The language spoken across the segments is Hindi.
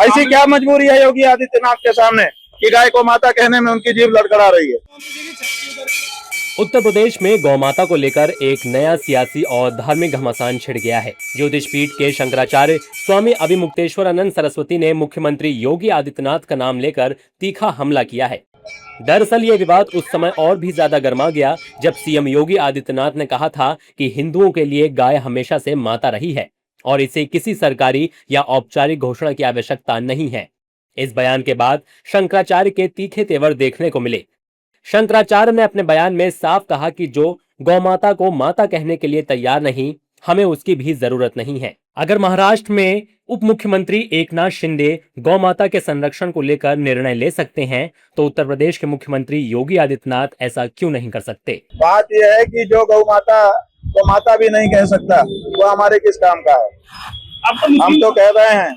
ऐसी क्या मजबूरी है योगी आदित्यनाथ के सामने कि गाय को माता कहने में उनकी जीभ लड़खड़ा रही है। उत्तर प्रदेश में गौमाता को लेकर एक नया सियासी और धार्मिक घमासान छिड़ गया है। ज्योतिष पीठ के शंकराचार्य स्वामी अभिमुक्तेश्वरानंद सरस्वती ने मुख्यमंत्री योगी आदित्यनाथ का नाम लेकर तीखा हमला किया है। दरअसल ये विवाद उस समय और भी ज्यादा गर्मा गया जब सीएम योगी आदित्यनाथ ने कहा था कि हिंदुओं के लिए गाय हमेशा से माता रही है और इसे किसी सरकारी या औपचारिक घोषणा की आवश्यकता नहीं है। इस बयान के बाद शंकराचार्य के तीखे तेवर देखने को मिले। शंकराचार्य ने अपने बयान में साफ कहा कि जो गौमाता को माता कहने के लिए तैयार नहीं, हमें उसकी भी जरूरत नहीं है। अगर महाराष्ट्र में उप मुख्यमंत्री एकनाथ शिंदे गौमाता के संरक्षण को लेकर निर्णय ले सकते हैं, तो उत्तर प्रदेश के मुख्यमंत्री योगी आदित्यनाथ ऐसा क्यों नहीं कर सकते? बात यह है कि जो गौ माता को माता भी नहीं कह सकता वो हमारे किस काम का है। हम तो कह रहे हैं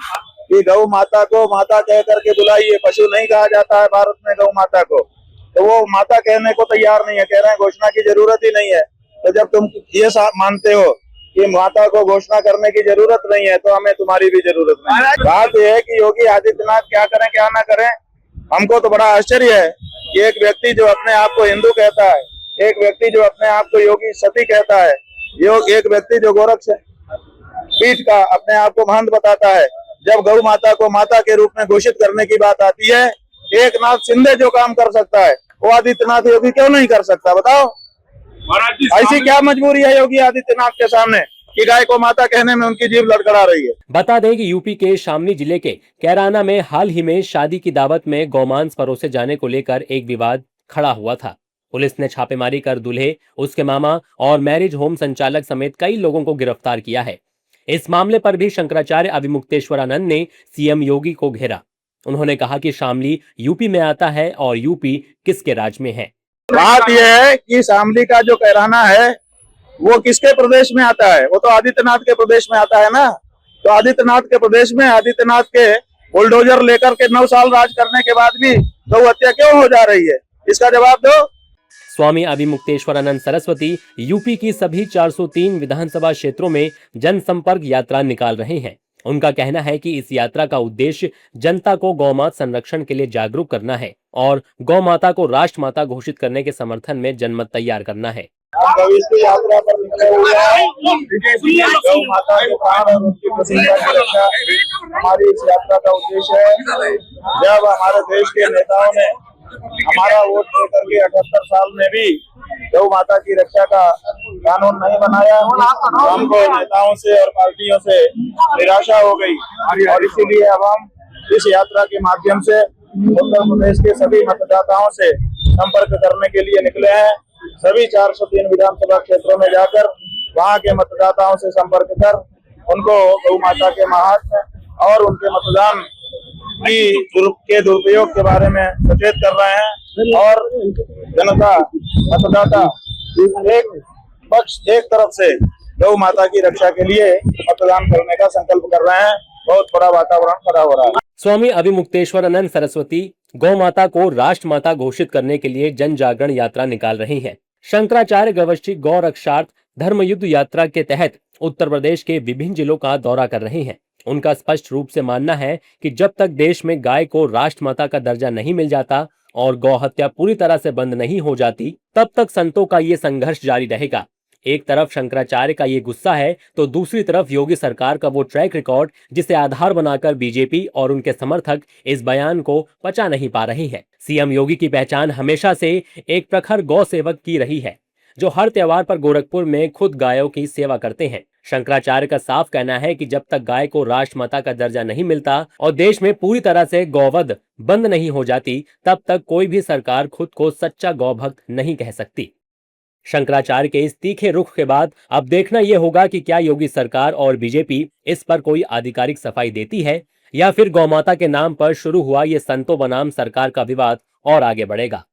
कि गौ माता को माता कह करके बुलाइए। पशु नहीं कहा जाता है भारत में गौ माता को, तो वो माता कहने को तैयार नहीं है। कह रहे हैं घोषणा की जरूरत ही नहीं है। तो जब तुम ये मानते हो कि माता को घोषणा करने की जरूरत नहीं है, तो हमें तुम्हारी भी जरूरत नहीं है। बात यह है कि योगी आदित्यनाथ क्या करें क्या ना करें, हमको तो बड़ा आश्चर्य है कि एक व्यक्ति जो अपने आप को हिंदू कहता है, एक व्यक्ति जो अपने आप को योगी सती कहता है, एक व्यक्ति जो गोरक्ष पीठ का अपने आप को महंत बताता है, जब गौ माता को माता के रूप में घोषित करने की बात आती है, एकनाथ शिंदे जो काम कर सकता है वो आदित्यनाथ योगी क्यों नहीं कर सकता? बताओ, ऐसी क्या मजबूरी है योगी आदित्यनाथ के सामने कि गाय को माता कहने में उनकी जीभ लड़खड़ा रही है। बता दें कि यूपी के शामली जिले के कैराना में हाल ही में शादी की दावत में गौमांस परोसे जाने को लेकर एक विवाद खड़ा हुआ था। पुलिस ने छापेमारी कर दूल्हे, उसके मामा और मैरिज होम संचालक समेत कई लोगों को गिरफ्तार किया है। इस मामले पर भी शंकराचार्य अभिमुक्तेश्वरानंद ने सीएम योगी को घेरा। उन्होंने कहा कि शामली यूपी में आता है और यूपी किसके राज में है। बात यह है कि शामली का जो कैराना है वो किसके प्रदेश में आता है? वो तो आदित्यनाथ के प्रदेश में आता है ना। तो आदित्यनाथ के प्रदेश में आदित्यनाथ के बुलडोजर लेकर के 9 साल राज करने के बाद भी गौ हत्या क्यों हो जा रही है? इसका जवाब दो। स्वामी अभिमुक्तेश्वरानंद सरस्वती यूपी की सभी 403 विधानसभा क्षेत्रों में जनसंपर्क यात्रा निकाल रहे हैं। उनका कहना है कि इस यात्रा का उद्देश्य जनता को गौमाता संरक्षण के लिए जागरूक करना है और गौमाता को राष्ट्रमाता घोषित करने के समर्थन में जनमत तैयार करना है। भविष्य यात्रा पर निकले हुए हैं। गौ माता के प्राण और उनकी प्रतिष्ठा की रक्षा हमारी इस यात्रा का उद्देश्य है। जब हमारे देश के नेताओं ने हमारा वोट देकर के 78 साल में भी गौ माता की रक्षा का कानून नहीं बनाया, तो हमको नेताओं से और पार्टियों से निराशा हो गई और इसीलिए अब हम इस यात्रा के माध्यम से उत्तर प्रदेश के सभी मतदाताओं से संपर्क करने के लिए निकले हैं। सभी 403 विधानसभा क्षेत्रों में जाकर वहां के मतदाताओं से संपर्क कर उनको गौ माता के महात्म्य और उनके मतदान के दुरुपयोग के बारे में सचेत कर रहे हैं और जनता मतदाता एक तरफ से गौ माता की रक्षा के लिए मतदान करने का संकल्प कर रहे हैं। बहुत बड़ा वातावरण खड़ा हो रहा है। स्वामी अभिमुक्तेश्वरानंद सरस्वती गौ माता को राष्ट्रमाता घोषित करने के लिए जन जागरण यात्रा निकाल रही हैं। शंकराचार्य गवष्टि गौ रक्षार्थ धर्मयुद्ध यात्रा के तहत उत्तर प्रदेश के विभिन्न जिलों का दौरा कर रहे हैं। उनका स्पष्ट रूप से मानना है कि जब तक देश में गाय को राष्ट्रमाता का दर्जा नहीं मिल जाता और गौ हत्या पूरी तरह से बंद नहीं हो जाती, तब तक संतों का ये संघर्ष जारी रहेगा। एक तरफ शंकराचार्य का ये गुस्सा है तो दूसरी तरफ योगी सरकार का वो ट्रैक रिकॉर्ड जिसे आधार बनाकर बीजेपी और उनके समर्थक इस बयान को पचा नहीं पा रहे हैं। सीएम योगी की पहचान हमेशा से एक प्रखर गौ सेवक की रही है, जो हर त्योहार पर गोरखपुर में खुद गायों की सेवा करते हैं। शंकराचार्य का साफ कहना है कि जब तक गाय को राष्ट्रमाता का दर्जा नहीं मिलता और देश में पूरी तरह से गौवध बंद नहीं हो जाती, तब तक कोई भी सरकार खुद को सच्चा गौभक्त नहीं कह सकती। शंकराचार्य के इस तीखे रुख के बाद अब देखना यह होगा कि क्या योगी सरकार और बीजेपी इस पर कोई आधिकारिक सफाई देती है या फिर गौमाता के नाम पर शुरू हुआ ये संतों बनाम सरकार का विवाद और आगे बढ़ेगा।